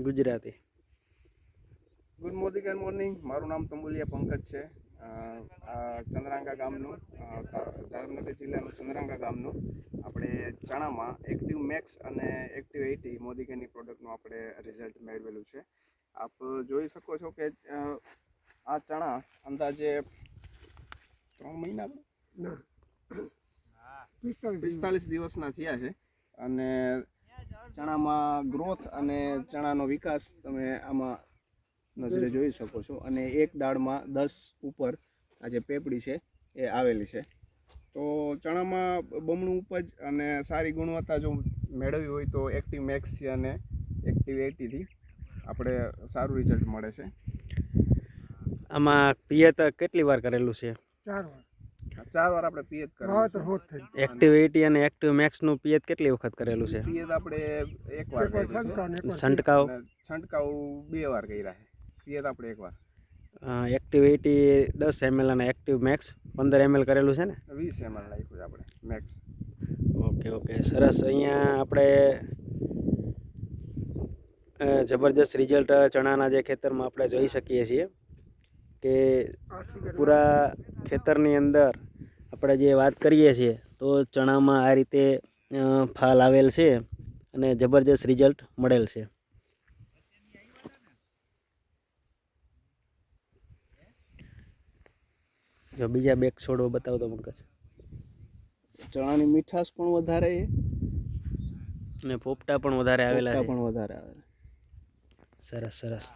Gujarati. Good morning and morning. મારું નામ તંબુલિયા પંકજ છે. ચંદ્રાંગા ગામનું, જામનગર જિલ્લાનું ચંદ્રાંગા ગામનું આપણે ચણામાં એક્ટિવ મેક્સ અને એક્ટિવ 80 મોદીકેની પ્રોડક્ટનું આપણે રિઝલ્ટ મેળવેલું છે. આપ જોઈ શકો છો કે આ ચણા અંદાજે 3 મહિના 45 દિવસના થયા છે અને ચણામાં ગ્રોથ અને ચણાનો વિકાસ તમે આમાં નજરે જોઈ શકો છો. અને એક ડાળમાં 10 ઉપર આ જે પેપડી છે એ આવેલી છે. તો ચણામાં બમણું ઉપજ અને સારી ગુણવત્તા જો મેળવવી હોય તો એક્ટિવ મેક્સ અને એક્ટિવ 80થી આપણે સારું રિઝલ્ટ મળે છે. આમાં પિયત કેટલી વાર કરેલું છે? 4 વાર આપણે પિયત કરેલું છે. એક્ટિવ 80 અને એક્ટિવ મેક્સનું પિયત કેટલી વખત કરેલું છે? પિયત આપણે એક વાર કર્યું છે. છંટકાવ 2 વાર કર્યા છે. પિયત આપણે એક વાર. એક્ટિવ 80 10 ml અને એક્ટિવ મેક્સ 15 ml કરેલું છે ને? 20 ml નાખ્યું છે આપણે મેક્સ. ઓકે સરસ. અહીંયા આપણે જબરજસ્ત રિઝલ્ટ ચણાના જે ખેતરમાં આપણે જોઈ શકીએ છીએ કે પૂરા ખેતરની અંદર આપણે જે વાત કરીએ છીએ તો ચણામાં આ રીતે ફાલ આવેલ છે અને જબરજસ્ત રિઝલ્ટ મળેલ છે. જો બીજા બે છોડો બતાવો તો પંકજ. ચણાની મીઠાશ પણ વધારે છે અને પોપટા પણ વધારે આવેલા છે. પણ વધારે આવેલા. સરસ.